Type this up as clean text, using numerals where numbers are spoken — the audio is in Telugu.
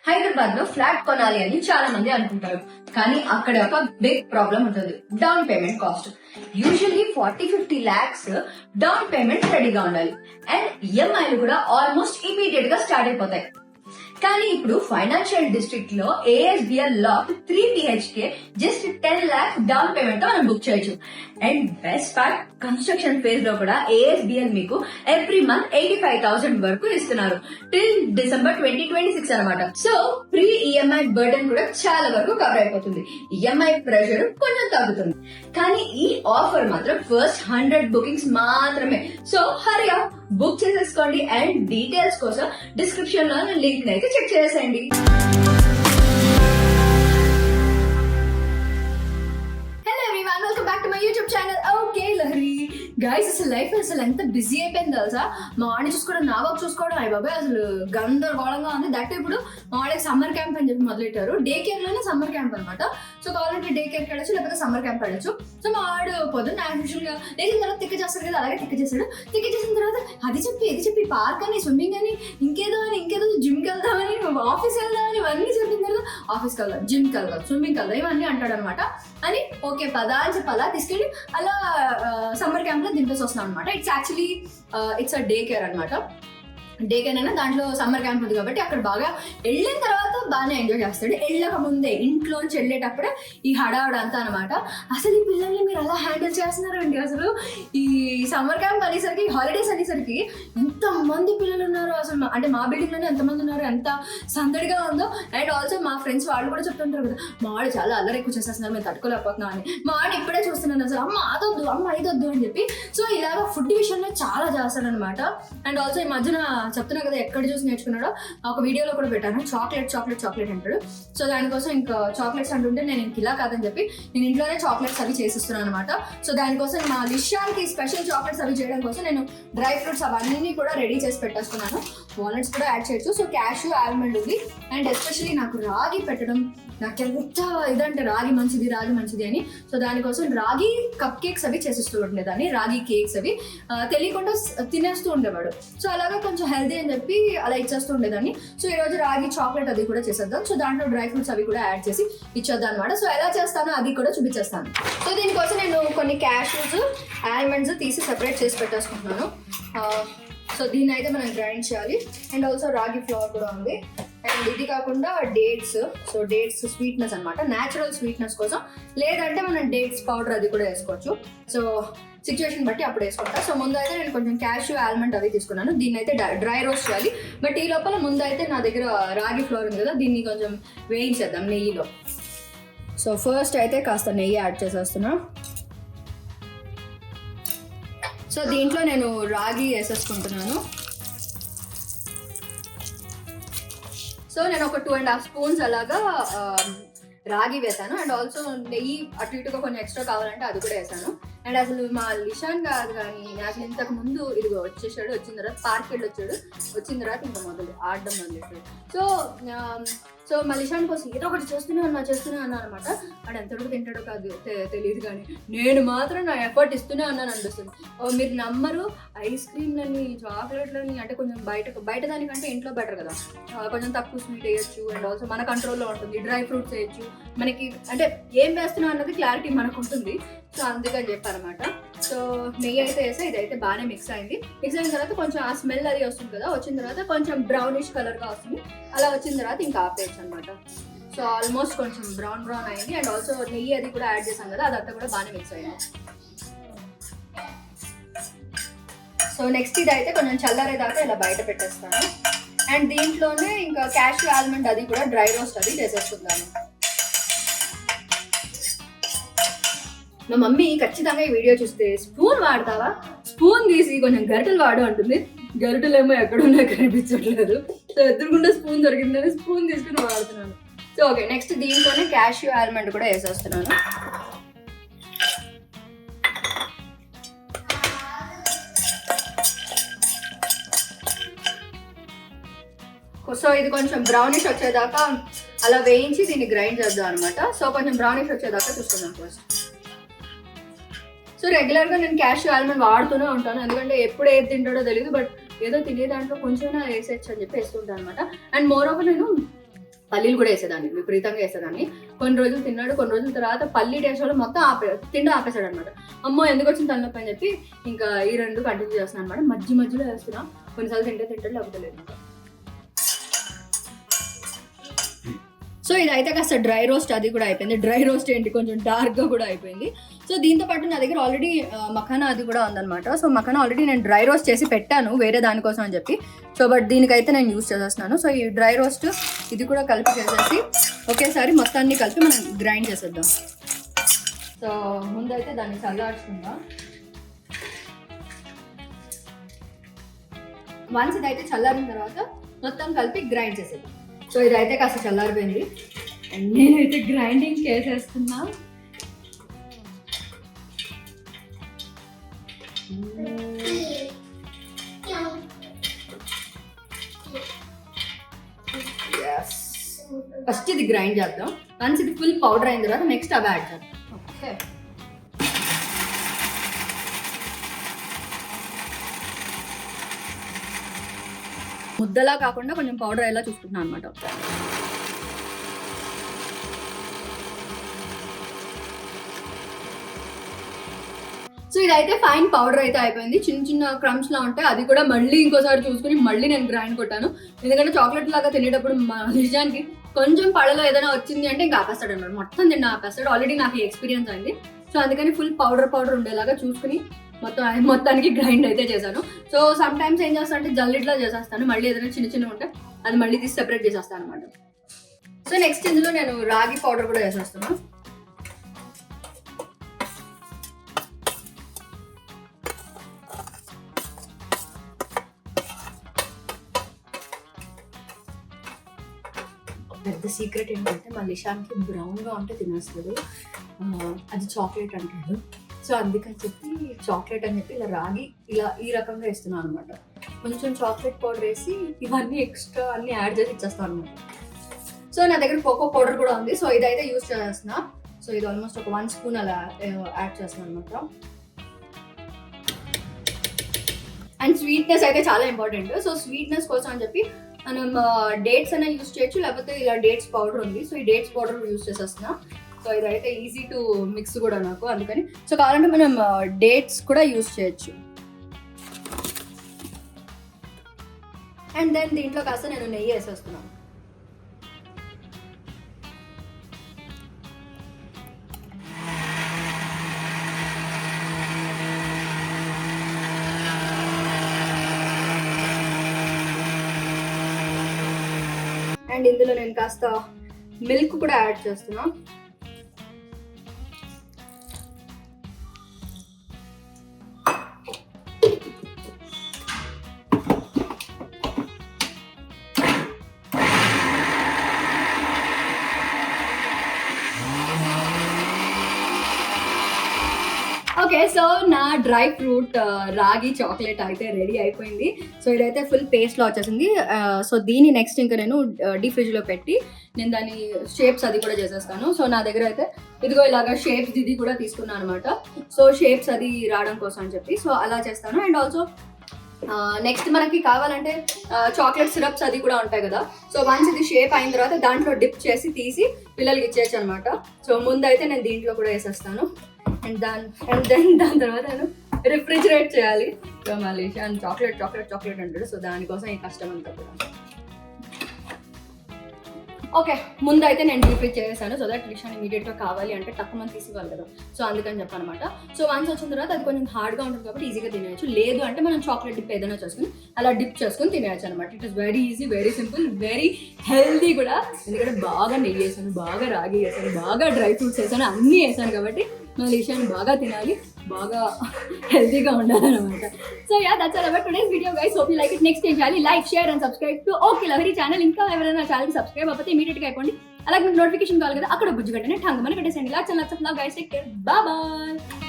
హైదరాబాద్ లో ఫ్లాట్ కొనాలి అని చాలా మంది అనుకుంటారు, కానీ అక్కడ ఒక బిగ్ ప్రాబ్లం ఉంటుంది, down payment cost. Usually 40-50 lakhs down payment రెడీగా ఉండాలి అండ్ ఈఎంఐలు కూడా ఆల్మోస్ట్ ఇమీడియట్ గా స్టార్ట్ అయిపోతాయి. కానీ ఇప్పుడు ఫైనాన్షియల్ డిస్ట్రిక్ట్ లో ASBL lot 3 BHK just 10 lakhs down payment తో మనం బుక్ చేయొచ్చు. And best part, construction phase లో కూడా ఏఎస్బిఎల్ మీకు ఎవ్రీ మంత్ 85,000 వరకు ఇస్తున్నారు టిల్ December 2026 అనమాట. సో ప్రీ ఈఎంఐ బర్డెన్ కూడా చాలా వరకు కవర్ అయిపోతుంది, ఈఎంఐ ప్రెషర్ కొంచెం తగ్గుతుంది. కానీ ఈ ఆఫర్ మాత్రం ఫస్ట్ 100 బుకింగ్స్ మాత్రమే. సో హరి అప్, బుక్ చేసేసుకోండి. అండ్ డీటెయిల్స్ కోసం డిస్క్రిప్షన్ లో లింక్ అయితే చెక్ చేసేయండి. Hello everyone, welcome back to my YouTube channel. Okay Lahari guys, అసలు లైఫ్ అసలు ఎంత బిజీ అయిపోయింది తెలుసా. మా వాడిని చూసుకోవడం, నా వర్క్ చూసుకోవడం, అయ్యి బాబాయ్ అసలు గందరగోళంగా ఉంది. దట్ ఇప్పుడు మా వాడికి సమ్మర్ క్యాంప్ అని చెప్పి మొదలెట్టారు. డే కేర్ లోనే సమ్మర్ క్యాంప్ అనమాట. సో కావాలంటే డే కేర్కి వెళ్ళచ్చు, లేకపోతే సమ్మర్ క్యాంప్ వెళ్ళచ్చు. సో మా వాడు పొద్దున్న యాక్చువల్ గా లేచిన తర్వాత తిక్క చేస్తాడు కదా, అలాగే తిక్క చేశాడు. తిక్క చేసిన తర్వాత అది చెప్పి ఇది చెప్పి పార్క్ అని, స్విమ్మింగ్ అని, ఇంకేదో జిమ్కి వెళ్దామని, ఆఫీస్కి వెళ్దామని, ఇవన్నీ చెప్పిన తర్వాత ఆఫీస్కి వెళ్దాం, జిమ్కి వెళ్దాం, స్విమ్మింగ్కి వెళ్దాం, ఇవన్నీ అంటాడు అనమాట. అని ఓకే పదా అని చెప్పి అలా తీసుకెళ్ళి అలా సమ్మర్ క్యాంప్ లో దింపేసి వస్తున్నాం అనమాట. It's actually it's a day care అనమాట. డే కేర్ అయినా దాంట్లో సమ్మర్ క్యాంప్ ఉంది కాబట్టి అక్కడ బాగా వెళ్ళిన తర్వాత బాగానే ఎంజాయ్ చేస్తాడు. వెళ్ళక ముందే ఇంట్లోంచి వెళ్ళేటప్పుడే ఈ హడావుడంతా అనమాట. అసలు ఈ పిల్లల్ని మీరు అలా హ్యాండిల్ చేస్తున్నారండి. అసలు ఈ సమ్మర్ క్యాంప్ అనేసరికి, హాలిడేస్ అనేసరికి ఎంతమంది పిల్లలు ఉన్నారు అసలు. అంటే మా బిల్డింగ్ లోనే ఎంతమంది ఉన్నారు, ఎంత సందడిగా ఉందో. అండ్ ఆల్సో మా ఫ్రెండ్స్ వాళ్ళు కూడా చెప్తుంటారు కదా, మా వాడు చాలా అల్లరి ఎక్కువ చేసేస్తున్నారు, మేము తట్టుకోలేకపోతున్నాం అని. మా వాడు ఇప్పుడే చూస్తున్నాను అసలు, అమ్మ అదొద్దు, అమ్మ ఇదొద్దు అని చెప్పి. సో ఇలాగ ఫుడ్ విషయంలో చాలా చేస్తాడు అనమాట. అండ్ ఆల్సో ఈ మధ్యన చెప్తున్నా కదా ఎక్కడ చూసి నేర్చుకున్నాడో, ఒక వీడియోలో కూడా పెట్టాను, చాక్లెట్ అంటాడు. సో దానికోసం ఇంకా చాక్లెట్స్ అంటుంటే నేను ఇంక ఇలా కాదని చెప్పి నేను ఇంట్లోనే చాక్లెట్స్ అవి చేసిస్తున్నాను అనమాట. సో దానికోసం మా లిషాన్కి స్పెషల్ చాక్లెట్స్ అవి చేయడం కోసం నేను డ్రై ఫ్రూట్స్ అవన్నీ కూడా రెడీ చేసి పెట్టేస్తున్నాను. వాల్నట్స్ కూడా యాడ్ చేయొచ్చు. సో క్యాష్యూ, ఆల్మండ్ ఉంది. అండ్ ఎస్పెషల్లీ నాకు రాగి పెట్టడం నాకు ఎంత ఇదంటే, రాగి మంచిది అని. సో దానికోసం రాగి కప్ కేక్స్ అవి చేసిస్తూ ఉండేదాన్ని, రాగి కేక్స్ అవి తెలియకుండా తినేస్తూ ఉండేవాడు. సో అలాగా కొంచెం హెల్దీ అని చెప్పి అలా ఇచ్చేస్తూ ఉండేదాన్ని. సో ఈరోజు రాగి చాక్లెట్ అది కూడా చేసేద్దాం. సో దాంట్లో డ్రై ఫ్రూట్స్ అవి కూడా యాడ్ చేసి ఇచ్చేద్దాం అనమాట. సో ఎలా చేస్తానో అది కూడా చూపించేస్తాను. సో దీనికోసం నేను కొన్ని క్యాష్యూస్, ఆల్మండ్స్ తీసి సెపరేట్ చేసి పెట్టేసుకుంటున్నాను. సో దీన్ని అయితే మనం గ్రైండ్ చేయాలి. అండ్ ఆల్సో రాగి ఫ్లోర్ కూడా ఉంది. అండ్ ఇది కాకుండా డేట్స్. సో డేట్స్ స్వీట్నెస్ అనమాట, న్యాచురల్ స్వీట్నెస్ కోసం. లేదంటే మనం డేట్స్ పౌడర్ అది కూడా వేసుకోవచ్చు. సో సిచ్యువేషన్ బట్టి అప్పుడు వేసుకుంటా. సో ముందు అయితే నేను కొంచెం క్యాష్యూ, ఆల్మండ్ అవి తీసుకున్నాను. దీన్ని అయితే డ్రై రోస్ట్ చేయాలి. బట్ ఈ లోపల ముందు అయితే నా దగ్గర రాగి ఫ్లోర్ ఉంది కదా, దీన్ని కొంచెం వేయించేద్దాం నెయ్యిలో. సో ఫస్ట్ అయితే కాస్త నెయ్యి యాడ్ చేసేస్తున్నా. సో దీంట్లో నేను రాగి వేసేసుకుంటున్నాను. సో నేను ఒక 2.5 spoons అలాగా రాగి వేసాను. అండ్ ఆల్సో నెయ్యి అటు ఇటుగా కొంచెం ఎక్స్ట్రా కావాలంటే అది కూడా వేసాను. అండ్ అసలు మా లిషాన్ కాదు కానీ అసలు ఇంతకు ముందు ఇదిగో వచ్చేసాడు. వచ్చిన తర్వాత పార్క్ వెళ్ళి వచ్చిన తర్వాత ఇంకా ఆడడం మొదలెట్టాడు. సో మా లిషాన్ కోసం ఏదో ఒకటి చేస్తూనే ఉన్నా అనమాట. వాడు ఎంతవరకు తింటాడో కాదు తెలియదు, కానీ నేను మాత్రం నా ఎఫర్ట్ ఇస్తూనే ఉన్నాను అనిపిస్తుంది. మీరు నమ్మరు, ఐస్ క్రీమ్లని, చాక్లెట్లని అంటే కొంచెం బయట దానికంటే ఇంట్లో బెటర్ కదా, కొంచెం తక్కువ స్వీట్ వేయచ్చు. అండ్ ఆల్సో మన కంట్రోల్లో ఉంటుంది. డ్రై ఫ్రూట్స్ వేయచ్చు, మనకి అంటే ఏం వేస్తున్నాం అన్నది క్లారిటీ మనకు ఉంటుంది. సో అందుకని చెప్పారనమాట. సో నెయ్యి అయితే వేసా, ఇదైతే బాగానే మిక్స్ అయింది. మిక్స్ అయిన తర్వాత కొంచెం ఆ స్మెల్ అది వస్తుంది కదా, వచ్చిన తర్వాత కొంచెం బ్రౌనిష్ కలర్గా వస్తుంది. అలా వచ్చిన తర్వాత ఇంకా ఆపేయచ్చు అనమాట. సో ఆల్మోస్ట్ కొంచెం బ్రౌన్ అయింది. అండ్ ఆల్సో నెయ్యి అది కూడా యాడ్ చేసాం కదా, అదంతా కూడా బాగానే మిక్స్ అయింది. సో నెక్స్ట్ ఇదైతే కొంచెం చల్లారేదాకా ఇలా బయట పెట్టేస్తాను. అండ్ దీంట్లోనే ఇంకా క్యాష్యూ, ఆల్మండ్ అది కూడా డ్రై రోస్ట్ అది చేసేసుకుందాము. మా మమ్మీ ఖచ్చితంగా ఈ వీడియో చూస్తే స్పూన్ వాడతావా, స్పూన్ తీసి కొంచెం గరిటెలు వాడు అంటుంది. గరిటెలేమో ఎక్కడున్నా కనిపించట్లేదు. సో ఎదురుకుండా స్పూన్ దొరికిందని స్పూన్ తీసుకుని వాడుతున్నాను. సో ఓకే, నెక్స్ట్ దీంట్లోనే క్యాష్యూ, ఆల్మండ్ కూడా వేసేస్తున్నాను. సో ఇది కొంచెం బ్రౌనిష్ వచ్చేదాకా అలా వేయించి దీన్ని గ్రైండ్ చేద్దాం అనమాట. సో కొంచెం బ్రౌనిష్ వచ్చేదాకా చూస్తున్నాం ఫస్ట్. సో రెగ్యులర్గా నేను క్యాష్యూ, ఆల్మండ్ వాడుతూనే ఉంటాను, ఎందుకంటే ఎప్పుడు ఏది తింటాడో తెలియదు. బట్ ఏదో తినే దాంట్లో కొంచెం వేసేయచ్చు అని చెప్పి వేస్తుంటాను అనమాట. అండ్ మోర్ ఓవర్ నేను పల్లీలు కూడా వేసేదాన్ని, విపరీతంగా వేసేదాన్ని. కొన్ని రోజులు తిన్నాడు, కొన్ని రోజుల తర్వాత పల్లీ టేస్ట్ వల్ల మొత్తం తిండి ఆపేసాడు అనమాట. అమ్మో ఎందుకు వచ్చింది తలనొప్పి అని చెప్పి ఇంకా ఈ 2 కంటిన్యూ చేస్తున్నాను అనమాట. మధ్యలో వేస్తున్నా, కొన్నిసార్లు తింటే లేకపోతే లేదు. సో ఇదైతే కాస్త డ్రై రోస్ట్ అది కూడా అయిపోయింది. డ్రై రోస్ట్ ఏంటి, కొంచెం డార్క్గా కూడా అయిపోయింది. సో దీంతో పాటు నా దగ్గర ఆల్రెడీ మఖానా అది కూడా ఉందన్నమాట. సో మఖానా ఆల్రెడీ నేను డ్రై రోస్ట్ చేసి పెట్టాను వేరే దానికోసం అని చెప్పి. సో బట్ దీనికైతే నేను యూజ్ చేసేస్తున్నాను. సో ఈ డ్రై రోస్ట్ ఇది కూడా కలిపి చేసేసి ఒకేసారి మొత్తాన్ని కలిపి మనం గ్రైండ్ చేసేద్దాం. సో ముందైతే దాన్ని చల్లార్చుకుందాం. వన్స్ ఇదైతే చల్లారిన తర్వాత మొత్తం కలిపి గ్రైండ్ చేసేద్దాం. సో ఇదైతే కాస్త చల్లారిపోయింది అండ్ నేనైతే గ్రైండింగ్ చేసేస్తున్నా. ఫస్ట్ ఇది గ్రైండ్ చేద్దాం. వన్స్ ఇది ఫుల్ పౌడర్ అయిన తర్వాత నెక్స్ట్ అవి యాడ్ చేద్దాం. ఓకే, ముద్దలా కాకుండా కొంచెం పౌడర్ అయ్యేలా చూసుకుంటున్నాను అనమాట. సో ఇదైతే ఫైన్ పౌడర్ అయితే అయిపోయింది. చిన్న చిన్న క్రమ్స్ లా ఉంటాయి, అది కూడా మళ్ళీ ఇంకోసారి చూసుకుని మళ్ళీ నేను గ్రైండ్ కొట్టాను. ఎందుకంటే చాక్లెట్ లాగా తినేటప్పుడు నిజానికి కొంచెం పళ్ళలో ఏదైనా వచ్చింది అంటే ఇంకా ఆపేస్తాడు అన్నమాట, మొత్తం తిన్న ఆపేస్తాడు. ఆల్రెడీ నాకు ఎక్స్పీరియన్స్ అయింది. సో అందుకని ఫుల్ పౌడర్ ఉండేలాగా చూసుకుని మొత్తానికి గ్రైండ్ అయితే చేశాను. సో సమ్ టైమ్స్ ఏం చేస్తాను అంటే జల్లిట్లా చేసేస్తాను, మళ్ళీ ఏదైనా చిన్న ఉంటే అది మళ్ళీ తీసి సెపరేట్ చేసేస్తాను అనమాట. సో నెక్స్ట్ ఇందులో నేను రాగి పౌడర్ కూడా వేసేస్తున్నాను. పెద్ద సీక్రెట్ ఏంటంటే మా లిషాన్కి బ్రౌన్గా ఉంటే తినేస్తాడు, అది చాక్లెట్ అంటాడు. సో అందుకని చెప్పి చాక్లెట్ అని చెప్పి ఇలా రాగి ఇలా ఈ రకంగా వేస్తున్నాను అనమాట. కొంచెం చాక్లెట్ పౌడర్ వేసి ఇవన్నీ ఎక్స్ట్రా అన్ని యాడ్ చేసి ఇచ్చేస్తాను అనమాట. సో నా దగ్గర కోకో పౌడర్ కూడా ఉంది. సో ఇదైతే యూజ్ చేస్తున్నా. సో ఇది ఆల్మోస్ట్ ఒక 1 స్పూన్ అలా యాడ్ చేస్తున్నాను అనమాట. అండ్ స్వీట్నెస్ అయితే చాలా ఇంపార్టెంట్. సో స్వీట్నెస్ కోసం అని చెప్పి మనం డేట్స్ అయినా యూజ్ చేయొచ్చు, లేకపోతే ఇలా డేట్స్ పౌడర్ ఉంది. సో ఈ డేట్స్ పౌడర్ యూజ్ చేసేస్తున్నా. సో ఇదైతే ఈజీ టు మిక్స్ కూడా నాకు, అందుకని. సో కావాలంటే మనం డేట్స్ కూడా యూజ్ చేయొచ్చు. అండ్ దెన్ దీంట్లో కాస్త నేను నెయ్యి వేసేస్తున్నాను. అండ్ ఇందులో నేను కాస్త మిల్క్ కూడా యాడ్ చేస్తున్నా. ఓకే, సో నా డ్రై ఫ్రూట్ రాగి చాక్లెట్ అయితే రెడీ అయిపోయింది. సో ఇదైతే ఫుల్ పేస్ట్లో వచ్చేసింది. సో దీన్ని నెక్స్ట్ ఇంకా నేను డీప్ ఫ్రిడ్జ్లో పెట్టి నేను దాని షేప్స్ అది కూడా చేసేస్తాను. సో నా దగ్గర అయితే ఇదిగో ఇలాగా షేప్స్ ఇది కూడా తీసుకున్నాను అనమాట. సో షేప్స్ అది రావడం కోసం అని చెప్పి సో అలా చేస్తాను. అండ్ ఆల్సో నెక్స్ట్ మనకి కావాలంటే చాక్లెట్ సిరప్స్ అది కూడా ఉంటాయి కదా. సో వన్స్ ఇది షేప్ అయిన తర్వాత దాంట్లో డిప్ చేసి తీసి పిల్లలకి ఇచ్చేయచ్చు అనమాట. సో ముందైతే నేను దీంట్లో కూడా వేసేస్తాను. అండ్ దాని తర్వాత నేను రిఫ్రిజిరేట్ చేయాలి. సో మళ్ళీ చాక్లెట్ అంటాడు. సో దానికోసం ఈ కష్టం అంతా కూడా. ఓకే, ముందైతే నేను డీప్ ఫ్రిజ్ చేసేసాను. సో దట్ లిషాన్ ఇమీడియట్గా కావాలి అంటే తక్కువ మంది తీసుకోవాలి కదా. సో అందుకని చెప్పనమాట. సో వన్స్ వచ్చిన తర్వాత అది కొంచెం హార్డ్గా ఉంటుంది కాబట్టి ఈజీగా తినేయచ్చు. లేదు అంటే మనం చాక్లెట్ డిప్ ఏదైనా చేసుకుని అలా డిప్ చేసుకుని తినేయచ్చు అనమాట. It is very easy, very simple, very healthy కూడా. ఎందుకంటే బాగా నెయ్యి వేసాను, బాగా రాగి వేసాను, బాగా డ్రై ఫ్రూట్స్ వేసాను, అన్నీ వేసాను కాబట్టి మన లిషాన్ బాగా తినాలి, బాగా హెల్తీగా ఉండాలన్నమాట. So yeah, that's all about today's video guys. Hope you like it. Next ఏం చేయాలి? Like, share and subscribe to okay Lahari channel. ఇంకా ఎవరైనా ఛానల్ సబ్స్క్రైబ్ అవ్వకపోతే ఇమీడియట్గా అయిపోండి. అలాగే మీకు నోటిఫికేషన్ కావాలి కదా, అక్కడ బుజ్జి గంటనే ఠంగ్ మన పెట్టేసండి. Lots and lots of love guys. Take care, bye bye.